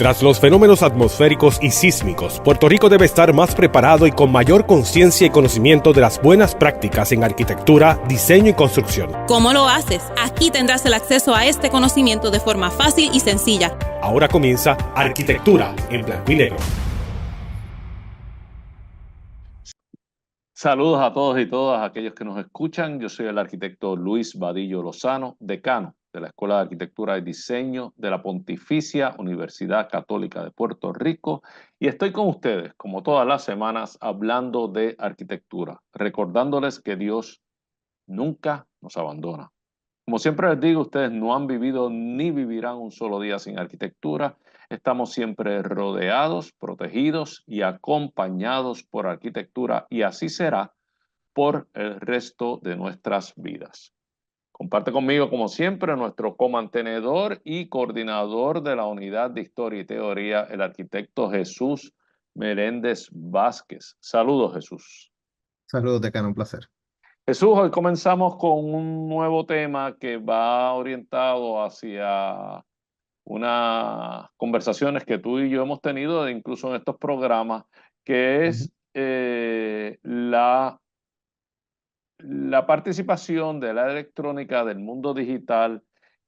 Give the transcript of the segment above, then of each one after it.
Tras los fenómenos atmosféricos y sísmicos, Puerto Rico debe estar más preparado y con mayor conciencia y conocimiento de las buenas prácticas en arquitectura, diseño y construcción. ¿Cómo lo haces? Aquí tendrás el acceso a este conocimiento de forma fácil y sencilla. Ahora comienza Arquitectura en Blanco y Negro. Saludos a todos y todas aquellos que nos escuchan. Yo soy el arquitecto Luis Vadillo Lozano, decano de la Escuela de Arquitectura y Diseño de la Pontificia Universidad Católica de Puerto Rico, y estoy con ustedes, como todas las semanas, hablando de arquitectura, recordándoles que Dios nunca nos abandona. Como siempre les digo, ustedes no han vivido ni vivirán un solo día sin arquitectura. Estamos siempre rodeados, protegidos y acompañados por arquitectura, y así será por el resto de nuestras vidas. Comparte conmigo, como siempre, nuestro comantenedor y coordinador de la Unidad de Historia y Teoría, el arquitecto Jesús Meléndez Vázquez. Saludos, Jesús. Saludos, decano, un placer. Jesús, hoy comenzamos con un nuevo tema que va orientado hacia unas conversaciones que tú y yo hemos tenido, incluso en estos programas, que es la participación de la electrónica, del mundo digital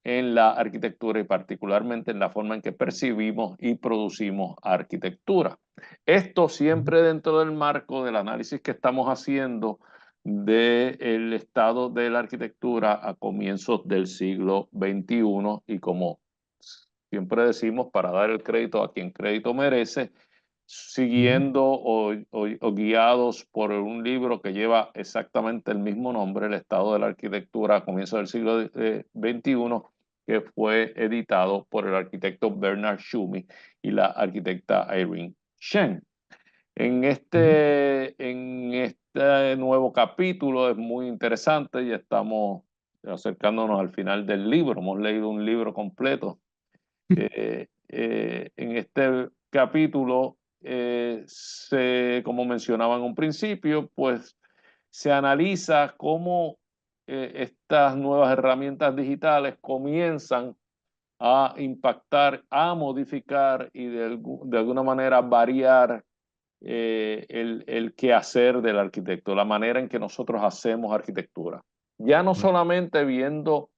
en la arquitectura, y particularmente en la forma en que percibimos y producimos arquitectura. Esto siempre dentro del marco del análisis que estamos haciendo del estado de la arquitectura a comienzos del siglo XXI, y como siempre decimos, para dar el crédito a quien crédito merece, siguiendo o guiados por un libro que lleva exactamente el mismo nombre, El estado de la arquitectura a comienzos del siglo XXI, que fue editado por el arquitecto Bernard Tschumi y la arquitecta Irene Shen. En este nuevo capítulo es muy interesante, y estamos acercándonos al final del libro. Hemos leído un libro completo. En este capítulo, como mencionaba en un principio, pues se analiza cómo estas nuevas herramientas digitales comienzan a impactar, a modificar y de alguna manera variar el quehacer del arquitecto, la manera en que nosotros hacemos arquitectura. Ya no solamente viendo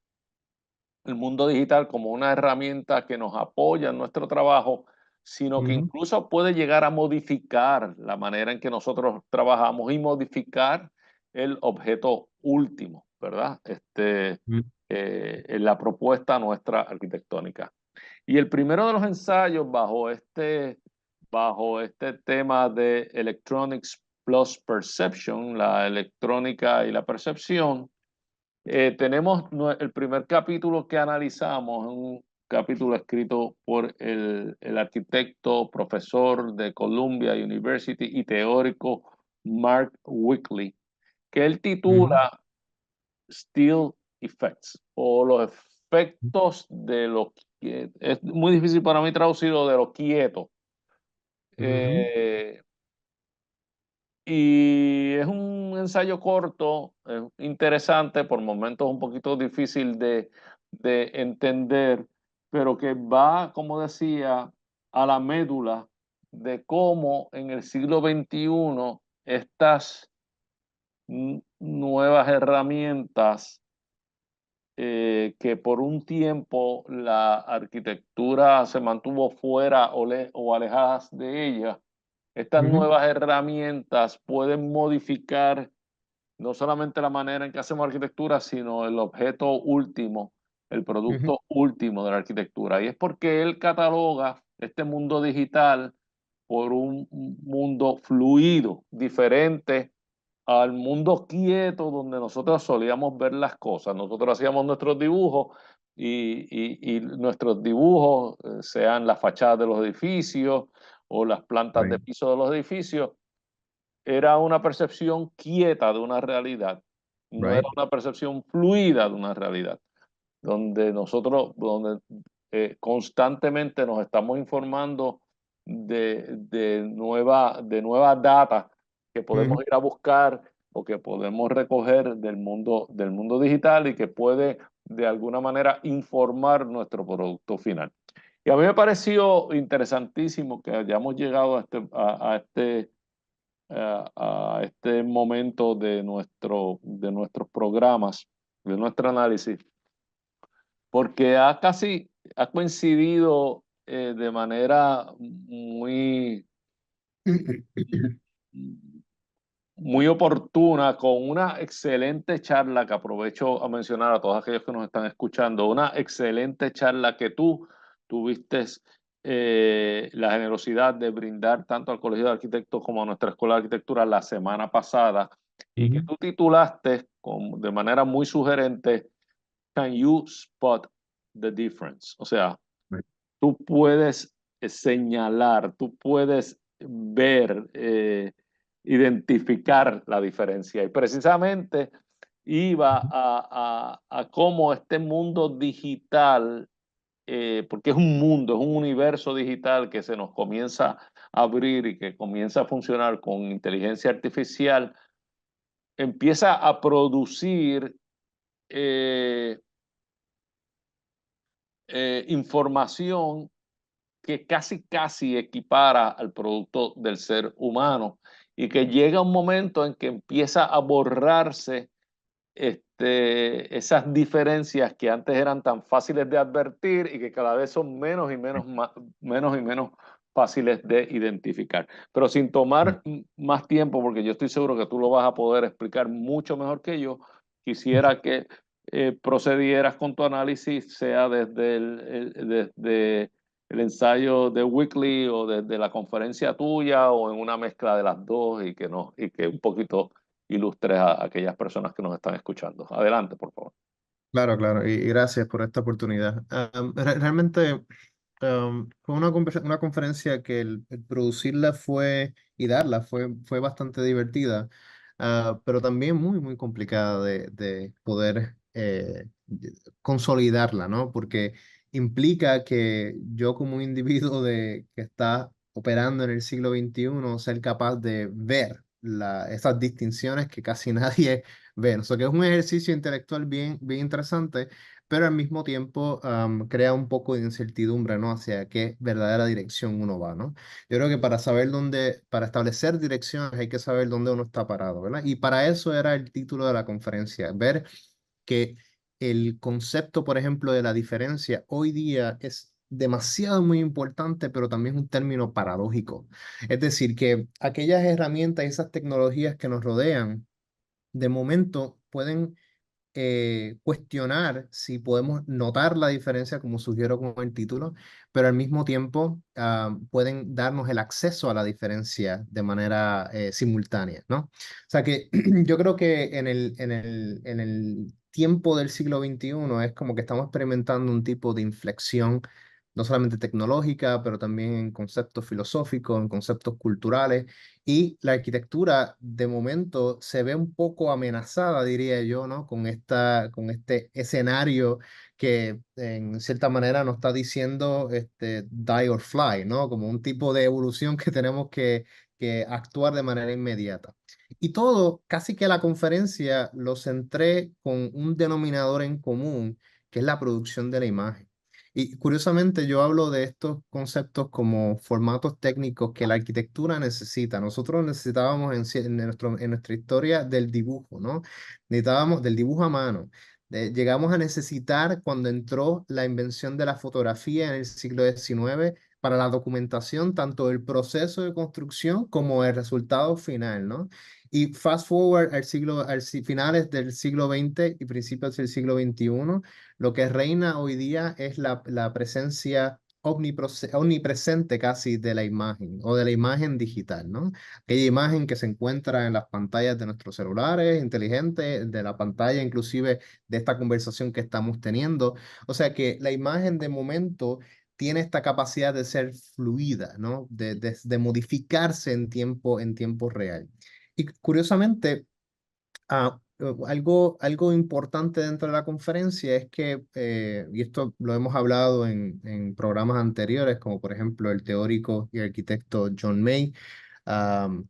el mundo digital como una herramienta que nos apoya en nuestro trabajo, sino que incluso puede llegar a modificar la manera en que nosotros trabajamos y modificar el objeto último, ¿verdad? En la propuesta nuestra arquitectónica. Y el primero de los ensayos bajo este tema de Electronics plus Perception, la electrónica y la percepción, tenemos el primer capítulo que analizamos, un capítulo escrito por el arquitecto, profesor de Columbia University y teórico Mark Wickley, que él titula Still Effects, o los efectos de lo que es muy difícil para mí traducirlo, de lo quieto. Y es un ensayo corto, interesante, por momentos un poquito difícil de entender, pero que va, como decía, a la médula de cómo en el siglo XXI estas nuevas herramientas, que por un tiempo la arquitectura se mantuvo fuera o alejadas de ella, estas nuevas herramientas pueden modificar no solamente la manera en que hacemos arquitectura, sino el objeto último, el producto último de la arquitectura. Y es porque él cataloga este mundo digital por un mundo fluido, diferente al mundo quieto donde nosotros solíamos ver las cosas. Nosotros hacíamos nuestros dibujos y nuestros dibujos, sean las fachadas de los edificios o las plantas de piso de los edificios, era una percepción quieta de una realidad, no era una percepción fluida de una realidad, donde nosotros constantemente nos estamos informando de nueva data que podemos ir a buscar o que podemos recoger del mundo digital, y que puede de alguna manera informar nuestro producto final. Y a mí me pareció interesantísimo que hayamos llegado a este momento de nuestros programas, de nuestro análisis, porque ha coincidido de manera muy oportuna con una excelente charla que aprovecho a mencionar a todos aquellos que nos están escuchando, una excelente charla que tú tuviste la generosidad de brindar tanto al Colegio de Arquitectos como a nuestra Escuela de Arquitectura la semana pasada y que Ujú. tú titulaste de manera muy sugerente, Can you spot the difference? O sea, tú puedes señalar, tú puedes ver, identificar la diferencia. Y precisamente iba a cómo este mundo digital, porque es un mundo, es un universo digital que se nos comienza a abrir y que comienza a funcionar con inteligencia artificial, empieza a producir eh, información que casi equipara al producto del ser humano y que llega un momento en que empieza a borrarse esas diferencias que antes eran tan fáciles de advertir y que cada vez son menos y menos fáciles de identificar. Pero sin tomar más tiempo, porque yo estoy seguro que tú lo vas a poder explicar mucho mejor que yo, quisiera que procedieras con tu análisis, sea desde el ensayo de Weekly o desde la conferencia tuya o en una mezcla de las dos y que no, y que un poquito ilustres a aquellas personas que nos están escuchando. Adelante, por favor. Claro, claro, y gracias por esta oportunidad. Realmente fue una conferencia que el producirla y darla fue bastante divertida, pero también muy, muy complicada de poder consolidarla, ¿no? Porque implica que yo como un individuo que está operando en el siglo XXI, ser capaz de ver esas distinciones que casi nadie ve. O sea, que es un ejercicio intelectual bien, bien interesante, pero al mismo tiempo crea un poco de incertidumbre, ¿no? Hacia qué verdadera dirección uno va, ¿no? Yo creo que para establecer direcciones hay que saber dónde uno está parado, ¿verdad? Y para eso era el título de la conferencia, ver que el concepto, por ejemplo, de la diferencia hoy día es demasiado muy importante, pero también es un término paradójico. Es decir, que aquellas herramientas y esas tecnologías que nos rodean, de momento pueden cuestionar si podemos notar la diferencia, como sugiero con el título, pero al mismo tiempo pueden darnos el acceso a la diferencia de manera simultánea, ¿no? O sea que yo creo que en el tiempo del siglo XXI es como que estamos experimentando un tipo de inflexión, no solamente tecnológica, pero también en conceptos filosóficos, en conceptos culturales, y la arquitectura de momento se ve un poco amenazada, diría yo, ¿no? Con este escenario que en cierta manera nos está diciendo die or fly, ¿no? Como un tipo de evolución que tenemos que actuar de manera inmediata. Y todo, casi que la conferencia lo centré con un denominador en común, que es la producción de la imagen. Y curiosamente yo hablo de estos conceptos como formatos técnicos que la arquitectura necesita. Nosotros necesitábamos en nuestra historia del dibujo, ¿no? Necesitábamos del dibujo a mano. Llegamos a necesitar cuando entró la invención de la fotografía en el siglo XIX para la documentación tanto del proceso de construcción como el resultado final, ¿no? Y fast forward finales del siglo XX y principios del siglo XXI, lo que reina hoy día es la presencia omnipresente casi de la imagen o de la imagen digital, ¿no? Aquella imagen que se encuentra en las pantallas de nuestros celulares inteligentes, de la pantalla inclusive de esta conversación que estamos teniendo. O sea que la imagen de momento tiene esta capacidad de ser fluida, ¿no? De modificarse en tiempo real. Y curiosamente, algo importante dentro de la conferencia es que, y esto lo hemos hablado en programas anteriores, como por ejemplo el teórico y arquitecto John May,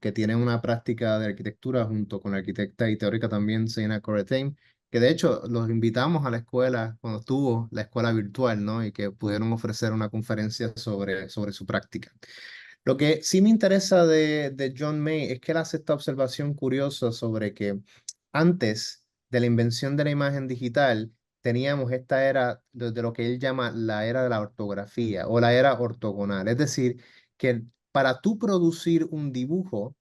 que tiene una práctica de arquitectura junto con la arquitecta y teórica también Zeina Koretheim, que de hecho los invitamos a la escuela cuando estuvo la escuela virtual, ¿no? Y que pudieron ofrecer una conferencia sobre su práctica. Lo que sí me interesa de John May es que él hace esta observación curiosa sobre que antes de la invención de la imagen digital, teníamos esta era de lo que él llama la era de la ortografía o la era ortogonal. Es decir, que para tú producir un dibujo,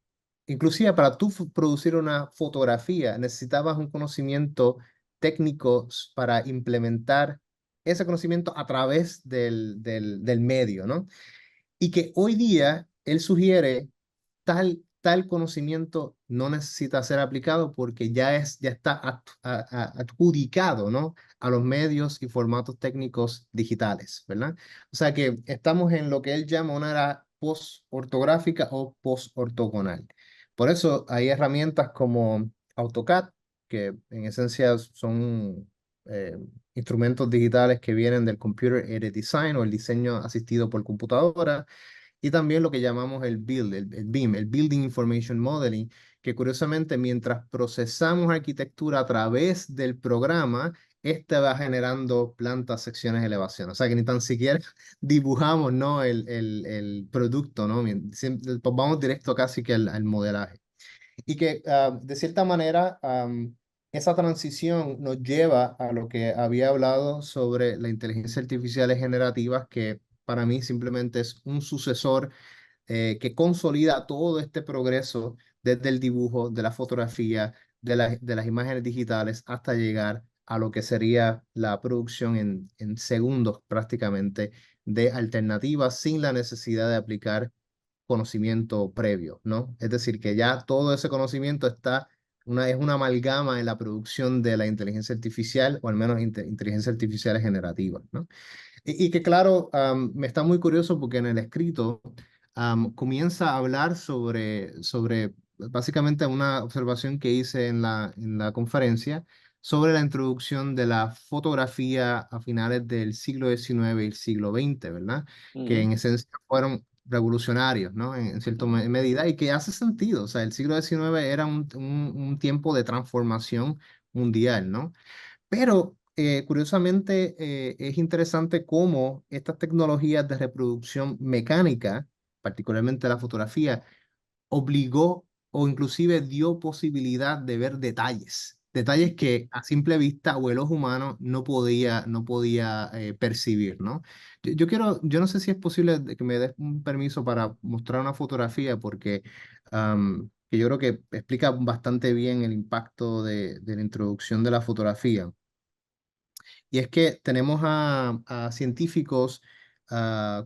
inclusive para tú producir una fotografía, necesitabas un conocimiento técnico para implementar ese conocimiento a través del medio, ¿no? Y que hoy día él sugiere tal conocimiento no necesita ser aplicado porque ya está adjudicado, ¿no? A los medios y formatos técnicos digitales, ¿verdad? O sea que estamos en lo que él llama una era post-ortográfica o post-ortogonal. Por eso hay herramientas como AutoCAD, que en esencia son eh, instrumentos digitales que vienen del Computer Aided Design o el diseño asistido por computadora, y también lo que llamamos el BIM, el Building Information Modeling, que curiosamente mientras procesamos arquitectura a través del programa, este va generando plantas, secciones, elevaciones. O sea que ni tan siquiera dibujamos, ¿no? el producto, ¿no? Pues vamos directo casi que al modelaje. Y que de cierta manera esa transición nos lleva a lo que había hablado sobre la inteligencia artificial generativa, que para mí simplemente es un sucesor que consolida todo este progreso desde el dibujo, de la fotografía, de las imágenes digitales, hasta llegar a lo que sería la producción en segundos prácticamente de alternativas sin la necesidad de aplicar conocimiento previo, ¿no? Es decir, que ya todo ese conocimiento es una amalgama en la producción de la inteligencia artificial, o al menos inteligencia artificial generativa, ¿no? Y que claro, me está muy curioso porque en el escrito comienza a hablar sobre básicamente una observación que hice en la conferencia sobre la introducción de la fotografía a finales del siglo XIX y el siglo XX, ¿verdad? Que en esencia fueron revolucionarios, ¿no? En cierta medida, y que hace sentido. O sea, el siglo XIX era un tiempo de transformación mundial, ¿no? Pero curiosamente es interesante cómo estas tecnologías de reproducción mecánica, particularmente la fotografía, obligó o inclusive dio posibilidad de ver detalles que a simple vista o el ojo humano no podía percibir, ¿no? Yo no sé si es posible que me des un permiso para mostrar una fotografía porque que yo creo que explica bastante bien el impacto de la introducción de la fotografía. Y es que tenemos a científicos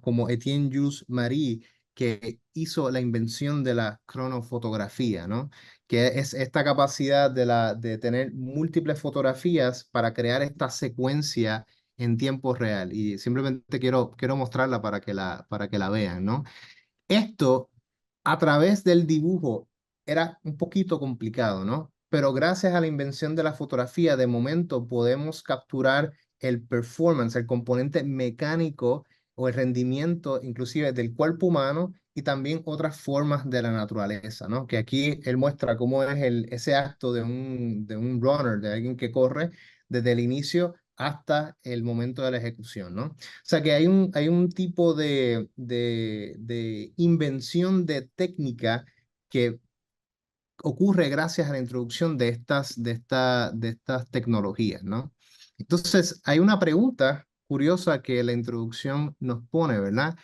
como Etienne Jules Marie, que hizo la invención de la cronofotografía, ¿no? Que es esta capacidad de tener múltiples fotografías para crear esta secuencia en tiempo real. Y simplemente quiero mostrarla para que la vean, ¿no? Esto a través del dibujo era un poquito complicado, ¿no? Pero gracias a la invención de la fotografía, de momento podemos capturar el performance, el componente mecánico o el rendimiento inclusive del cuerpo humano y también otras formas de la naturaleza, ¿no? Que aquí él muestra cómo es ese acto de un runner, de alguien que corre desde el inicio hasta el momento de la ejecución, ¿no? O sea que hay un tipo de invención de técnica que ocurre gracias a la introducción de estas tecnologías, ¿no? Entonces, hay una pregunta curiosa que la introducción nos pone, ¿verdad?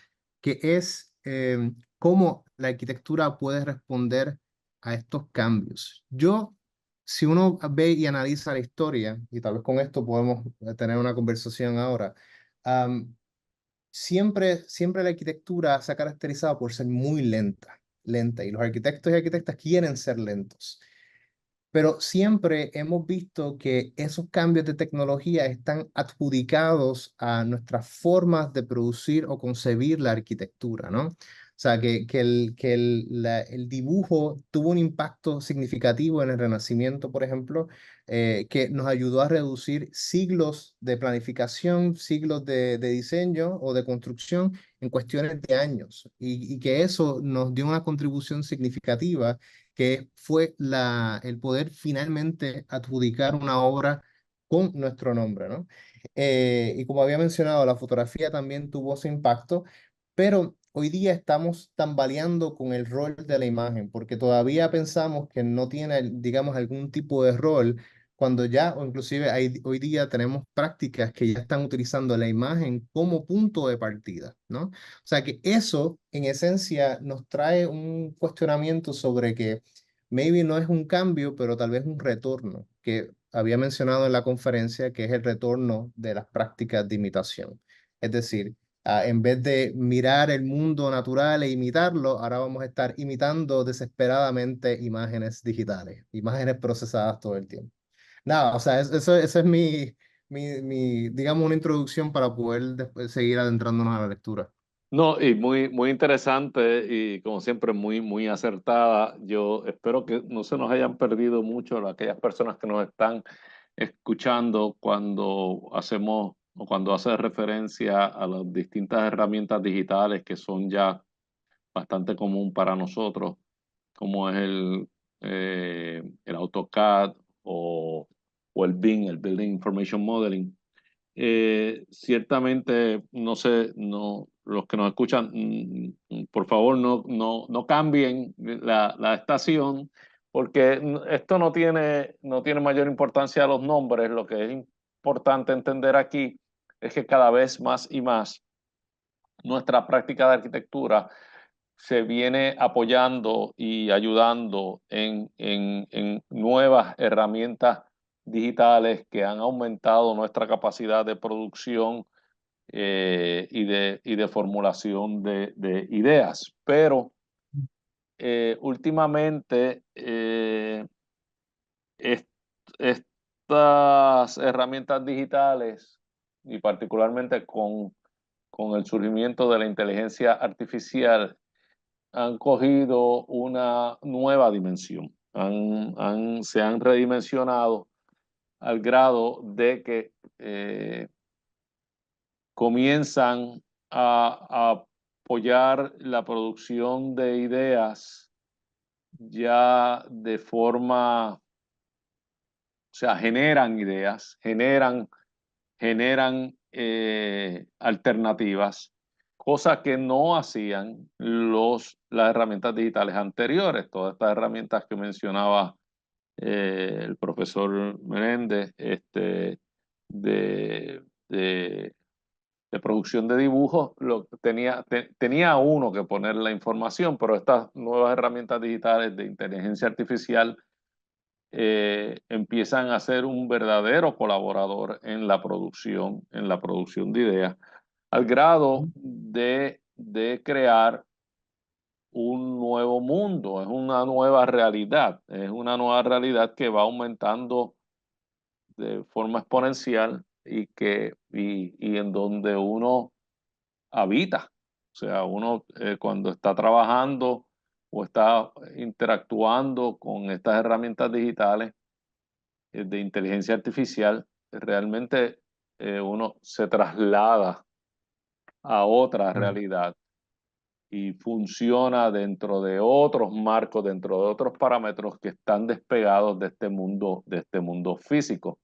Que es cómo la arquitectura puede responder a estos cambios. Si uno ve y analiza la historia, y tal vez con esto podemos tener una conversación ahora, siempre la arquitectura se ha caracterizado por ser muy lenta, y los arquitectos y arquitectas quieren ser lentos. Pero siempre hemos visto que esos cambios de tecnología están adjudicados a nuestras formas de producir o concebir la arquitectura, ¿no? O sea, el dibujo tuvo un impacto significativo en el Renacimiento, por ejemplo, que nos ayudó a reducir siglos de planificación, siglos de diseño o de construcción en cuestiones de años, y que eso nos dio una contribución significativa que fue el poder finalmente adjudicar una obra con nuestro nombre, ¿no? Y como había mencionado, la fotografía también tuvo su impacto, pero hoy día estamos tambaleando con el rol de la imagen, porque todavía pensamos que no tiene, digamos, algún tipo de rol, cuando ya, o inclusive hoy día tenemos prácticas que ya están utilizando la imagen como punto de partida, ¿no? O sea que eso, en esencia, nos trae un cuestionamiento sobre que maybe no es un cambio, pero tal vez un retorno, que había mencionado en la conferencia, que es el retorno de las prácticas de imitación. Es decir, en vez de mirar el mundo natural e imitarlo, ahora vamos a estar imitando desesperadamente imágenes digitales, imágenes procesadas todo el tiempo. Nada, o sea, eso es digamos, una introducción para poder después seguir adentrándonos a la lectura. No, y muy interesante y como siempre muy acertada. Yo espero que no se nos hayan perdido mucho aquellas personas que nos están escuchando cuando hacemos o cuando hace referencia a las distintas herramientas digitales que son ya bastante común para nosotros, como es el AutoCAD o el BIM, el Building Information Modeling. Ciertamente, no sé, no, los que nos escuchan, por favor, no cambien la estación, porque esto no tiene mayor importancia a los nombres. Lo que es importante entender aquí es que cada vez más y más nuestra práctica de arquitectura se viene apoyando y ayudando en nuevas herramientas digitales que han aumentado nuestra capacidad de producción y de formulación de ideas. Pero últimamente est- estas herramientas digitales, y particularmente con el surgimiento de la inteligencia artificial, han cogido una nueva dimensión, se han redimensionado al grado de que comienzan a apoyar la producción de ideas ya de forma, o sea, generan ideas, generan alternativas, cosa que no hacían las herramientas digitales anteriores. Todas estas herramientas que mencionaba el profesor Menéndez, de, de, de producción de dibujos, tenía uno que poner la información, pero estas nuevas herramientas digitales de inteligencia artificial empiezan a ser un verdadero colaborador en la producción de ideas, al grado de crear un nuevo mundo, es una nueva realidad que va aumentando de forma exponencial y en donde uno habita. O sea, uno cuando está trabajando o está interactuando con estas herramientas digitales de inteligencia artificial, realmente uno se traslada a otra Claro. realidad y funciona dentro de otros marcos, dentro de otros parámetros que están despegados de este mundo físico,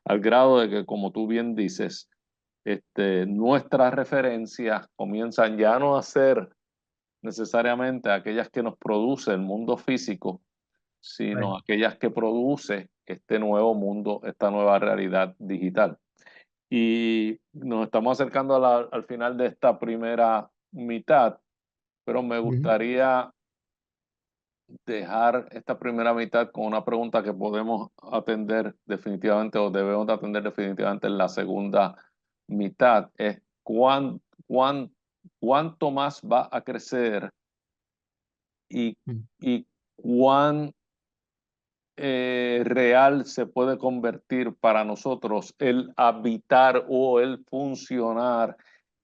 al grado de que, como tú bien dices, nuestras referencias comienzan ya no a ser necesariamente aquellas que nos produce el mundo físico, Right. sino aquellas que produce este nuevo mundo, esta nueva realidad digital. Y nos estamos acercando al final de esta primera mitad, pero me Ujú. gustaría dejar esta primera mitad con una pregunta que podemos atender definitivamente o debemos de atender definitivamente en la segunda mitad. Es cuánto más va a crecer y, Mm. y cuán real se puede convertir para nosotros el habitar o el funcionar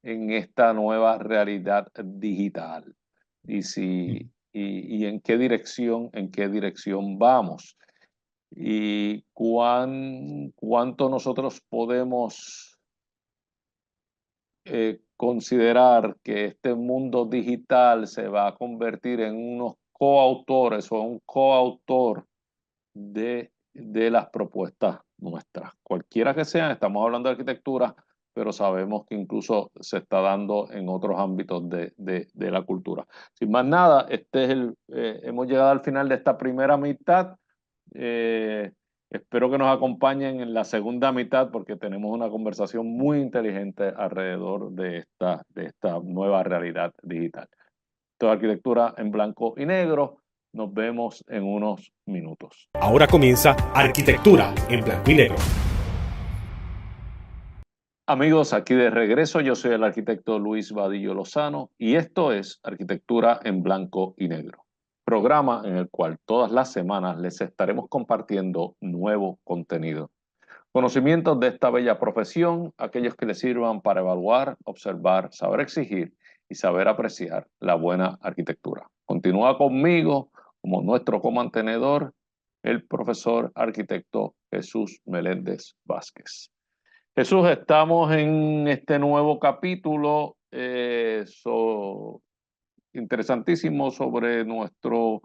en esta nueva realidad digital. Y si Mm. y en qué dirección vamos y cuánto nosotros podemos considerar que este mundo digital se va a convertir en unos coautores o un coautor de de las propuestas nuestras. Cualquiera que sean, estamos hablando de arquitectura, pero sabemos que incluso se está dando en otros ámbitos de la cultura. Sin más nada, hemos llegado al final de esta primera mitad. Espero que nos acompañen en la segunda mitad porque tenemos una conversación muy inteligente alrededor de esta nueva realidad digital. Esto es Arquitectura en Blanco y Negro. Nos vemos en unos minutos. Ahora comienza Arquitectura en Blanco y Negro. Amigos, aquí de regreso, yo soy el arquitecto Luis Vadillo Lozano y esto es Arquitectura en Blanco y Negro, programa en el cual todas las semanas les estaremos compartiendo nuevo contenido. Conocimientos de esta bella profesión, aquellos que les sirvan para evaluar, observar, saber exigir y saber apreciar la buena arquitectura. Continúa conmigo como nuestro comantenedor, el profesor arquitecto Jesús Meléndez Vázquez. Jesús, estamos en este nuevo capítulo interesantísimo sobre nuestro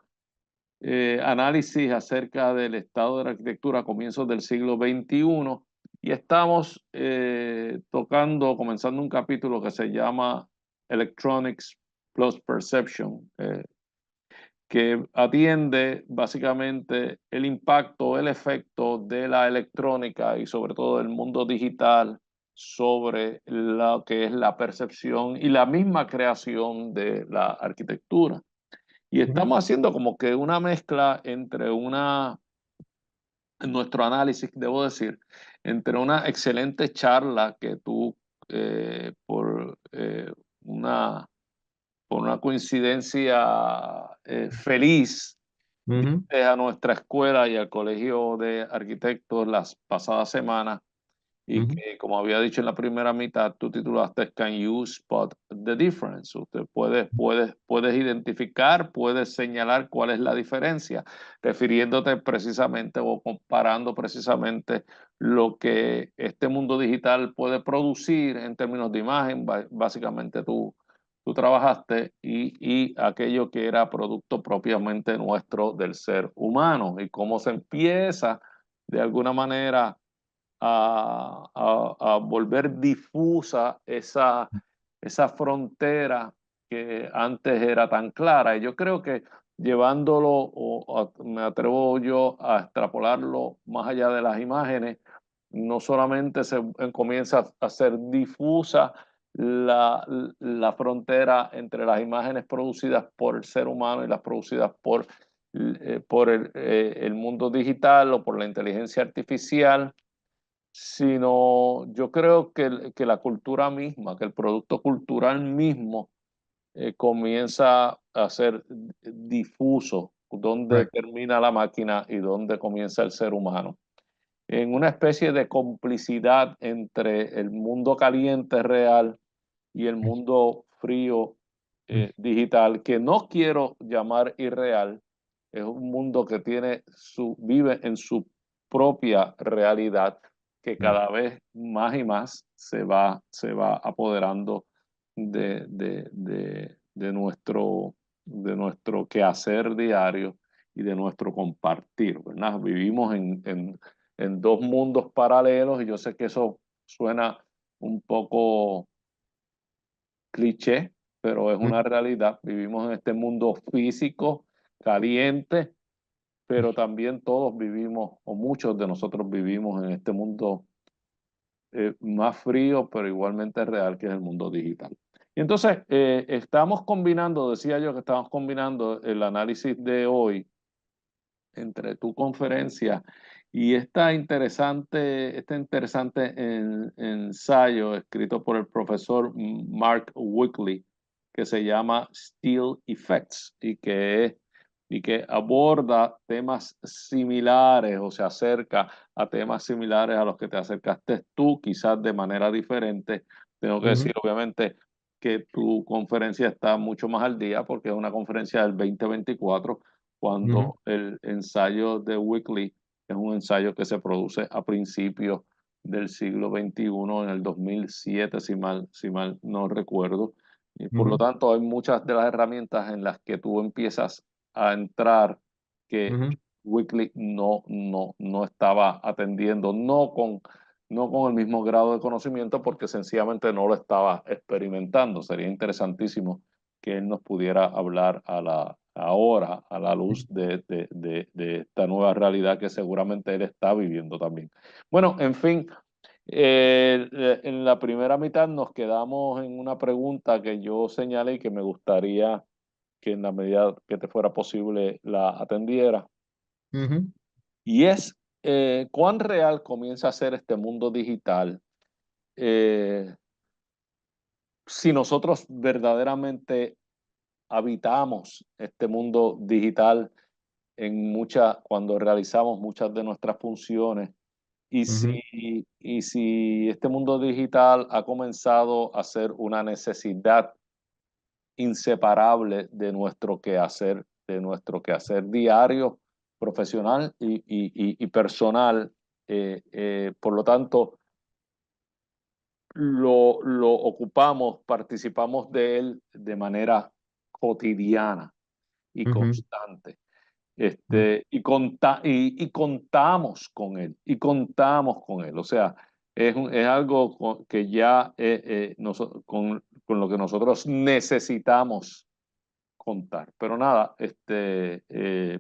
análisis acerca del estado de la arquitectura a comienzos del siglo XXI y estamos comenzando un capítulo que se llama Electronics plus Perception, que atiende básicamente el impacto, el efecto de la electrónica y sobre todo del mundo digital sobre lo que es la percepción y la misma creación de la arquitectura. Y estamos haciendo como que una mezcla entre en nuestro análisis, debo decir, entre una excelente charla que tú por una coincidencia feliz, viste a nuestra escuela y al Colegio de Arquitectos las pasadas semanas y que, como había dicho en la primera mitad, tú titulaste Can You Spot the Difference? Usted puedes identificar, puedes señalar cuál es la diferencia, refiriéndote precisamente o comparando precisamente lo que este mundo digital puede producir en términos de imagen, básicamente tú trabajaste y aquello que era producto propiamente nuestro del ser humano y cómo se empieza de alguna manera a volver difusa esa frontera que antes era tan clara. Y yo creo que llevándolo, me atrevo yo a extrapolarlo más allá de las imágenes, no solamente se comienza a ser difusa la frontera entre las imágenes producidas por el ser humano y las producidas por el mundo digital o por la inteligencia artificial, sino yo creo que la cultura misma, que el producto cultural mismo comienza a ser difuso, dónde termina la máquina y dónde comienza el ser humano, en una especie de complicidad entre el mundo caliente real y el mundo frío digital, que no quiero llamar irreal, es un mundo que vive en su propia realidad, que cada vez más y más se va apoderando de nuestro quehacer diario y de nuestro compartir, ¿verdad? Vivimos en dos mundos paralelos y yo sé que eso suena un poco cliché, pero es una realidad. Vivimos en este mundo físico, caliente, pero también todos vivimos, o muchos de nosotros vivimos en este mundo más frío, pero igualmente real, que es el mundo digital. Y entonces, estamos combinando, decía yo que estamos combinando el análisis de hoy entre tu conferencia y este interesante ensayo escrito por el profesor Mark Wickley, que se llama Still Effects y que aborda temas similares o se acerca a temas similares a los que te acercaste tú, quizás de manera diferente. Tengo que decir, obviamente, que tu conferencia está mucho más al día porque es una conferencia del 2024, cuando el ensayo de Wickley es un ensayo que se produce a principios del siglo XXI, en el 2007, si mal no recuerdo. Y por lo tanto, hay muchas de las herramientas en las que tú empiezas a entrar que Weekly no estaba atendiendo, no con el mismo grado de conocimiento, porque sencillamente no lo estaba experimentando. Sería interesantísimo que él nos pudiera hablar ahora a la luz de esta nueva realidad que seguramente él está viviendo también. Bueno, en fin, en la primera mitad nos quedamos en una pregunta que yo señalé y que me gustaría que en la medida que te fuera posible la atendiera. Ujú, Y es, ¿cuán real comienza a ser este mundo digital eh, si nosotros verdaderamente habitamos este mundo digital cuando realizamos muchas de nuestras funciones? ujú, Y si este mundo digital ha comenzado a ser una necesidad inseparable de nuestro quehacer diario, profesional y personal. Por lo tanto, lo ocupamos, participamos de él de manera cotidiana y ujú, constante. ujú, Y contamos con él, y contamos con él. O sea, es algo que ya con lo que nosotros necesitamos contar. Pero nada,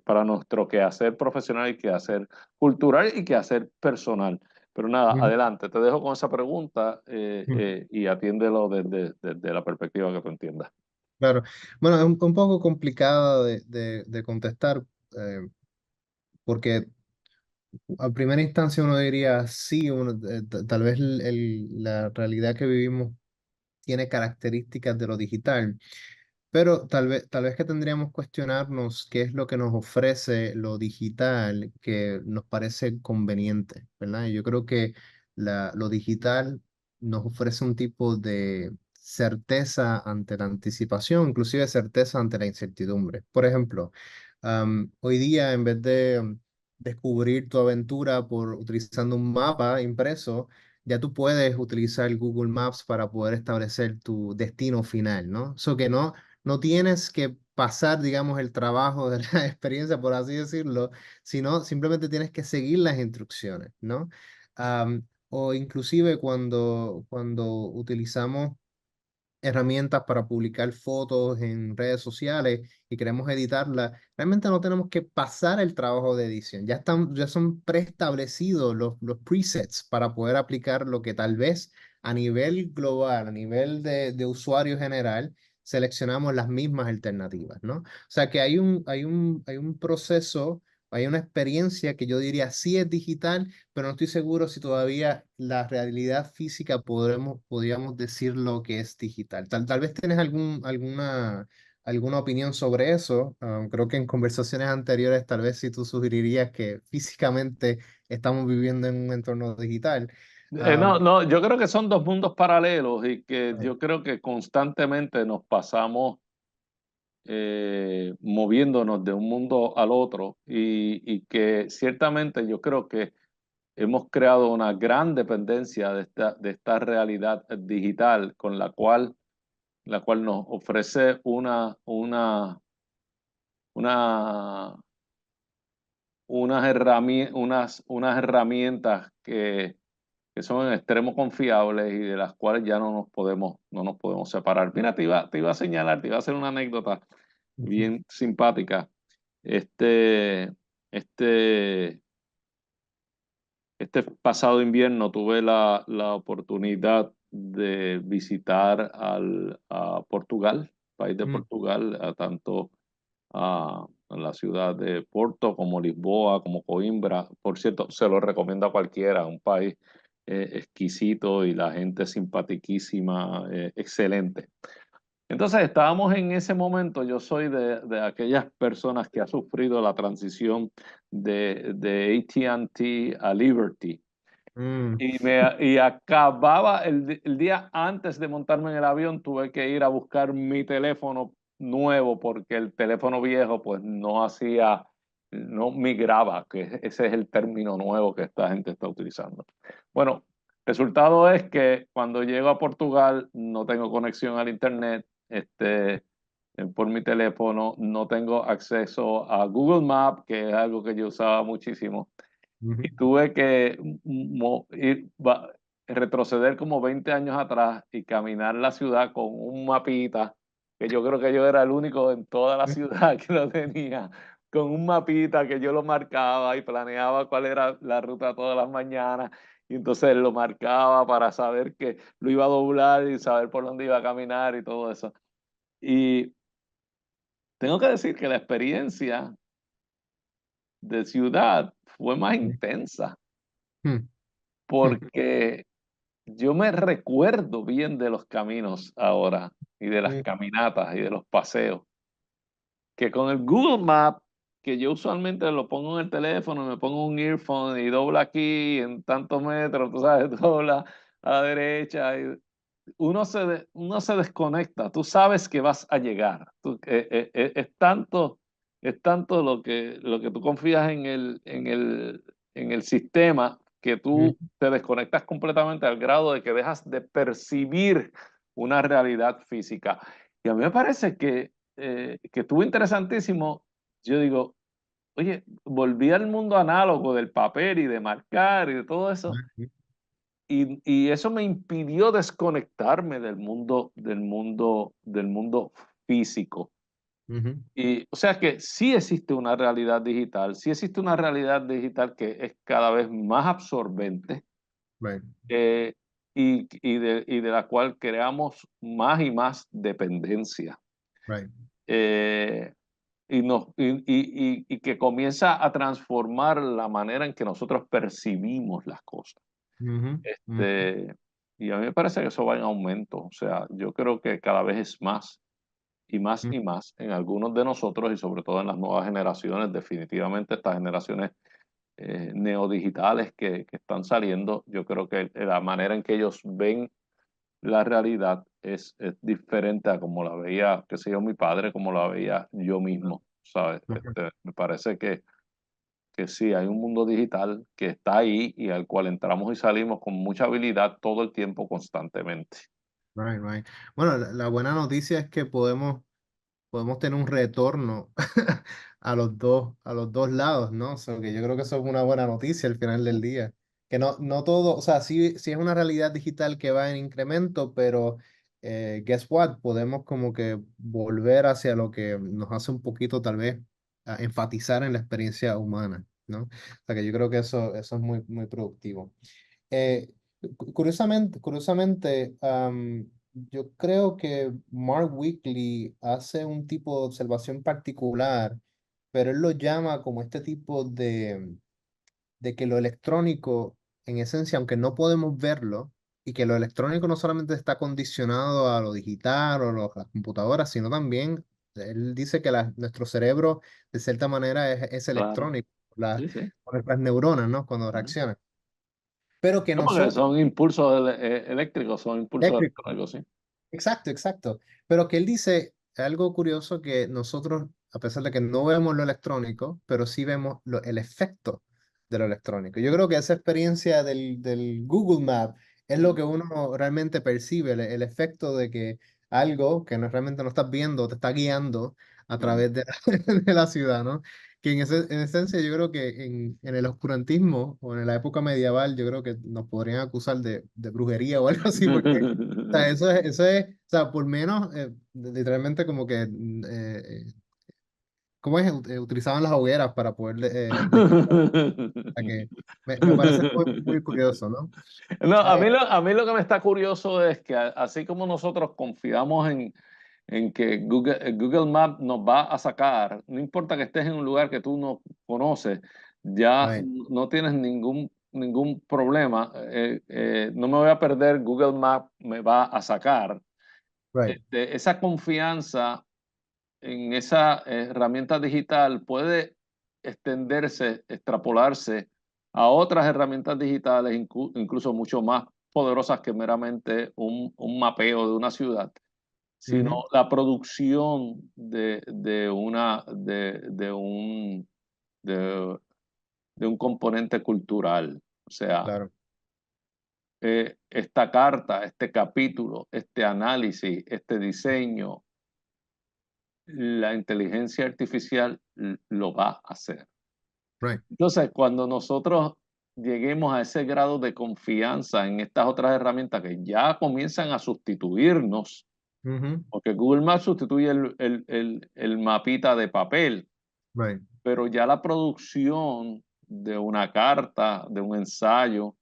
para nuestro quehacer profesional y quehacer cultural y quehacer personal. Pero nada, ujú, adelante, te dejo con esa pregunta ujú. y atiéndelo desde la perspectiva que tú entiendas. Claro. Bueno, es un poco complicado de contestar, porque a primera instancia uno diría, sí, tal vez la realidad que vivimos tiene características de lo digital, pero tal vez que tendríamos que cuestionarnos qué es lo que nos ofrece lo digital que nos parece conveniente, ¿verdad? Y yo creo que lo digital nos ofrece un tipo de certeza ante la anticipación, inclusive certeza ante la incertidumbre. Por ejemplo, hoy día en vez de descubrir tu aventura por utilizando un mapa impreso, ya tú puedes utilizar Google Maps para poder establecer tu destino final, ¿no? Eso que no tienes que pasar, digamos, el trabajo de la experiencia, por así decirlo, sino simplemente tienes que seguir las instrucciones, ¿no? O inclusive cuando utilizamos herramientas para publicar fotos en redes sociales y queremos editarlas, realmente no tenemos que pasar el trabajo de edición. Ya son preestablecidos los presets para poder aplicar lo que tal vez a nivel global, a nivel de usuario general, seleccionamos las mismas alternativas, ¿no? O sea que hay un proceso, hay una experiencia que yo diría sí es digital, pero no estoy seguro si todavía la realidad física podríamos decir lo que es digital. Tal vez tienes alguna opinión sobre eso. Creo que en conversaciones anteriores tal vez si tú sugerirías que físicamente estamos viviendo en un entorno digital. No, Um, no, yo creo que son dos mundos paralelos y que Ajá. yo creo que constantemente nos pasamos moviéndonos de un mundo al otro y que ciertamente yo creo que hemos creado una gran dependencia de esta realidad digital con la cual nos ofrece una, unas herramientas que son en extremo confiables y de las cuales ya no nos podemos separar. Mira, te iba a señalar, te iba a hacer una anécdota Ujú, bien simpática. Este, este, este pasado invierno tuve la oportunidad de visitar a Portugal, país de mm, Portugal, a la ciudad de Porto, como Lisboa, como Coimbra. Por cierto, se lo recomiendo a cualquiera, un país exquisito y la gente simpaticísima, excelente. Entonces estábamos en ese momento, yo soy de aquellas personas que ha sufrido la transición de AT&T a Liberty. mm, Y acababa el día antes de montarme en el avión, tuve que ir a buscar mi teléfono nuevo porque el teléfono viejo pues no migraba, que ese es el término nuevo que esta gente está utilizando. Bueno, resultado es que cuando llego a Portugal no tengo conexión al internet, por mi teléfono, no tengo acceso a Google Maps, que es algo que yo usaba muchísimo, Ujú. y tuve que retroceder como 20 años atrás y caminar la ciudad con un mapita, que yo creo que yo era el único en toda la ciudad que lo tenía, con un mapita que yo lo marcaba y planeaba cuál era la ruta todas las mañanas, y entonces lo marcaba para saber que lo iba a doblar y saber por dónde iba a caminar y todo eso. Y tengo que decir que la experiencia de ciudad fue más intensa, Mm, mm, porque yo me recuerdo bien de los caminos ahora y de las mm, caminatas y de los paseos, que con el Google Maps, que yo usualmente lo pongo en el teléfono, me pongo un earphone y dobla aquí en tantos metros, tú sabes, dobla a la derecha. Uno se desconecta, tú sabes que vas a llegar. Es tanto lo que tú confías en el sistema, que mm, tú te desconectas completamente al grado de que dejas de percibir una realidad física. Y a mí me parece que estuvo interesantísimo. Yo digo, oye, volví al mundo análogo del papel y de marcar y de todo eso, mm, y eso me impidió desconectarme del mundo físico. ujú. Y, o sea que sí existe una realidad digital, sí existe una realidad digital que es cada vez más absorbente, Right, eh, y de la cual creamos más y más dependencia. right. Eh, y que comienza a transformar la manera en que nosotros percibimos las cosas. Ujú, ujú, Este, y a mí me parece que eso va en aumento. O sea, yo creo que cada vez es más y más mm, y más en algunos de nosotros, y sobre todo en las nuevas generaciones. Definitivamente estas generaciones neodigitales que están saliendo, yo creo que la manera en que ellos ven la realidad es diferente a como la veía, qué sé yo, mi padre, como la veía yo mismo, ¿sabes? ujú. Me parece que sí, hay un mundo digital que está ahí y al cual entramos y salimos con mucha habilidad todo el tiempo, constantemente. Right, right. Bueno, la buena noticia es que podemos tener un retorno a los dos lados, ¿no? O sea, que yo creo que eso es una buena noticia al final del día. Que no todo, o sea, sí es una realidad digital que va en incremento, pero guess what? Podemos como que volver hacia lo que nos hace un poquito tal vez enfatizar en la experiencia humana, ¿no? O sea, que yo creo que eso es muy, muy productivo. Eh, curiosamente, yo creo que Mark Weekly hace un tipo de observación particular, pero él lo llama como este tipo de que lo electrónico, en esencia, aunque no podemos verlo, y que lo electrónico no solamente está condicionado a lo digital o las computadoras, sino también, él dice que nuestro cerebro, de cierta manera, es Claro, electrónico, sí, sí. por nuestras neuronas, ¿no? Cuando Ujú. reaccionan. Pero que No, porque nosotros, son impulsos eléctricos, son impulsos eléctrico. electrónicos, sí. Exacto, exacto. Pero que él dice algo curioso que nosotros, a pesar de que no vemos lo electrónico, pero sí vemos el efecto de lo electrónico. Yo creo que esa experiencia del Google Map es lo Ujú, que uno realmente percibe, el efecto de que algo que no, realmente no estás viendo te está guiando a ujú. través de, de la ciudad, ¿no? Que en esencia yo creo que en el oscurantismo o en la época medieval yo creo que nos podrían acusar de brujería o algo así, porque sea, o sea, por menos, literalmente como que, ¿cómo es? Utilizaban las hogueras para poder descansar. O sea, que me parece muy, muy curioso, ¿no? No, Eh, a mí lo que me está curioso es que así como nosotros confiamos en que Google Maps nos va a sacar, no importa que estés en un lugar que tú no conoces, ya right, no tienes ningún problema. No me voy a perder, Google Maps me va a sacar. right. Esa confianza en esa herramienta digital puede extenderse, extrapolarse a otras herramientas digitales, incluso mucho más poderosas que meramente un mapeo de una ciudad, sino Ujú, la producción de, de un componente cultural. O sea, claro. esta carta, este capítulo, este análisis, este diseño, la inteligencia artificial lo va a hacer. Right. Entonces, cuando nosotros lleguemos a ese grado de confianza en estas otras herramientas que ya comienzan a sustituirnos, Ujú. porque Google Maps sustituye el mapita de papel, Right. pero ya la producción de una carta, de un ensayo,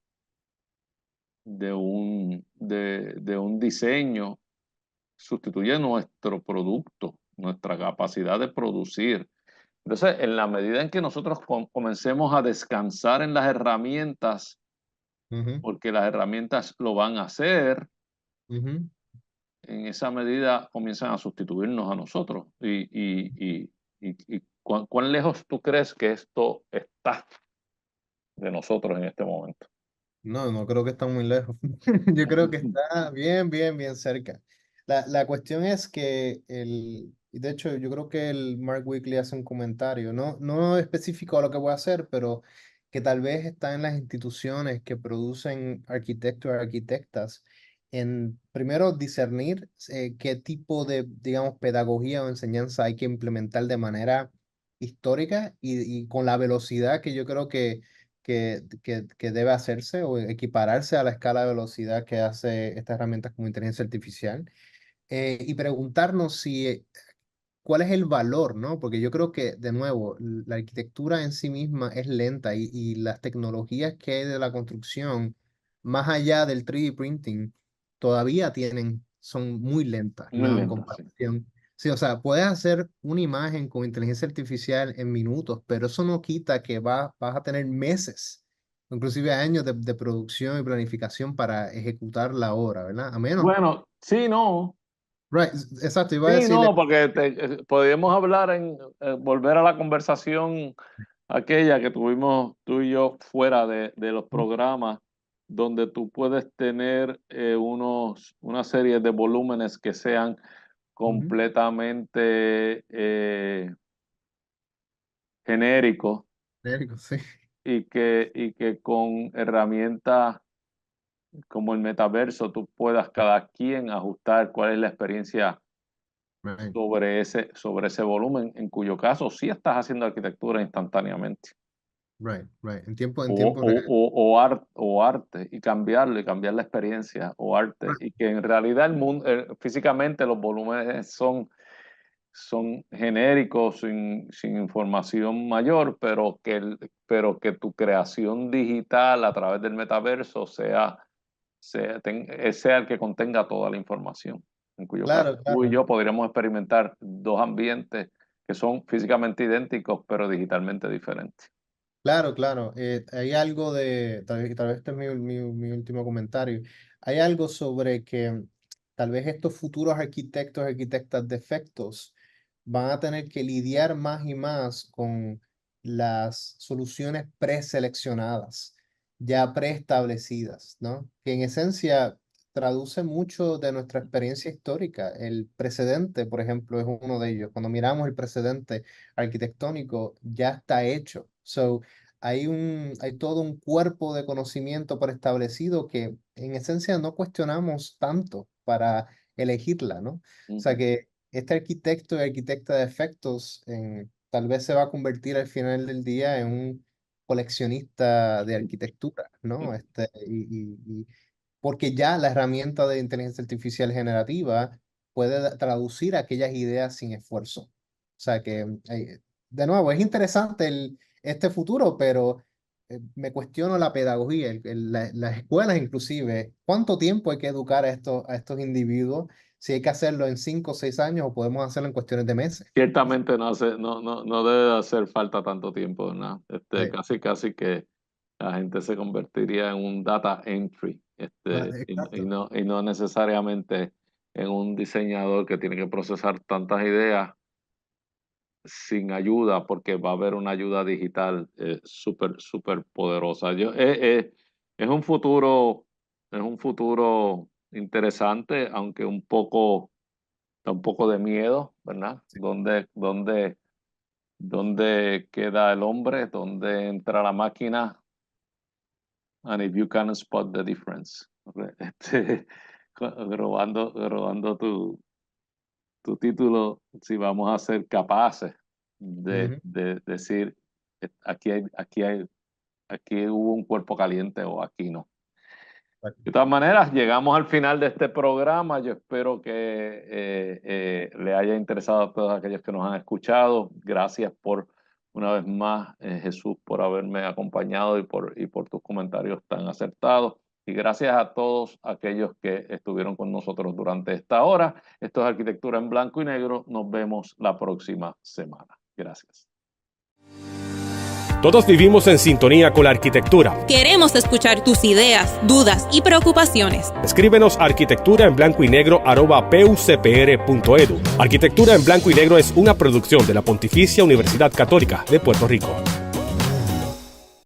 de un diseño, sustituye nuestro producto, nuestra capacidad de producir. Entonces, en la medida en que nosotros comencemos a descansar en las herramientas, Ujú. porque las herramientas lo van a hacer, Ujú. en esa medida comienzan a sustituirnos a nosotros. Y ¿cuán lejos tú crees que esto está de nosotros en este momento? No, no creo que está muy lejos. Yo creo que está bien, bien, bien cerca. La cuestión es que y de hecho yo creo que el Mark Weekly hace un comentario, no específico a lo que voy a hacer, pero que tal vez está en las instituciones que producen arquitectos y arquitectas en primero discernir qué tipo de, digamos, pedagogía o enseñanza hay que implementar de manera histórica y con la velocidad que yo creo que debe hacerse o equipararse a la escala de velocidad que hace estas herramientas como inteligencia artificial, y preguntarnos cuál es el valor, ¿no? Porque yo creo que, de nuevo, la arquitectura en sí misma es lenta y las tecnologías que hay de la construcción, más allá del 3D printing, todavía son muy lentas, Muy ¿no? En lento, sí. comparación. Sí, o sea, puedes hacer una imagen con inteligencia artificial en minutos, pero eso no quita que vas a tener meses, inclusive años de producción y planificación para ejecutar la obra, ¿verdad? A menos. Bueno, sí, no. Right, exacto, iba a Sí, decirle. no, porque podríamos hablar volver a la conversación aquella que tuvimos tú y yo fuera de los programas, donde tú puedes tener una serie de volúmenes que sean Ujú. completamente genéricos Genérico, sí. y que con herramientas como el metaverso tú puedas cada quien ajustar cuál es la experiencia Right, sobre ese volumen, en cuyo caso sí estás haciendo arquitectura instantáneamente. right, right. En O, tiempo real. o, o arte y cambiarlo y cambiar la experiencia o arte Right. y que en realidad el mundo físicamente los volúmenes son genéricos sin información mayor pero que tu creación digital a través del metaverso sea el que contenga toda la información, en cuyo caso Claro, tú y claro. yo podríamos experimentar dos ambientes que son físicamente idénticos pero digitalmente diferentes. Claro, claro. Hay algo tal vez este es mi último comentario. Hay algo sobre que tal vez estos futuros arquitectos, arquitectas de efectos van a tener que lidiar más y más con las soluciones preseleccionadas, ya preestablecidas, ¿no? Que en esencia traduce mucho de nuestra experiencia histórica. El precedente, por ejemplo, es uno de ellos. Cuando miramos el precedente arquitectónico, ya está hecho. So, hay todo un cuerpo de conocimiento preestablecido que en esencia no cuestionamos tanto para elegirla, ¿no? O sea Ujú. que este arquitecto y arquitecta de efectos tal vez se va a convertir al final del día en un coleccionista de arquitectura, ¿no? Porque ya la herramienta de inteligencia artificial generativa puede traducir aquellas ideas sin esfuerzo. O sea que, de nuevo, es interesante este futuro, pero me cuestiono la pedagogía, las escuelas inclusive, ¿cuánto tiempo hay que educar a estos individuos? Si hay que hacerlo en 5 o 6 años o podemos hacerlo en cuestiones de meses. Ciertamente no debe de hacer falta tanto tiempo, ¿verdad? Sí. Casi que la gente se convertiría en un data entry, Exacto. y no necesariamente en un diseñador que tiene que procesar tantas ideas sin ayuda, porque va a haber una ayuda digital súper poderosa. Es un futuro interesante, aunque da un poco de miedo, ¿verdad? ¿Dónde queda el hombre? ¿Dónde entra la máquina? And if you can spot the difference. Este, robando tu título, si vamos a ser capaces de, Ujú. de decir, aquí hubo un cuerpo caliente o aquí no. De todas maneras, llegamos al final de este programa. Yo espero que le haya interesado a todos aquellos que nos han escuchado. Gracias por, una vez más, Jesús, por haberme acompañado y por tus comentarios tan acertados. Y gracias a todos aquellos que estuvieron con nosotros durante esta hora. Esto es Arquitectura en Blanco y Negro. Nos vemos la próxima semana. Gracias. Todos vivimos en sintonía con la arquitectura. Queremos escuchar tus ideas, dudas y preocupaciones. Escríbenos a arquitecturaenblancoynegro@pucpr.edu. Arquitectura en Blanco y Negro es una producción de la Pontificia Universidad Católica de Puerto Rico.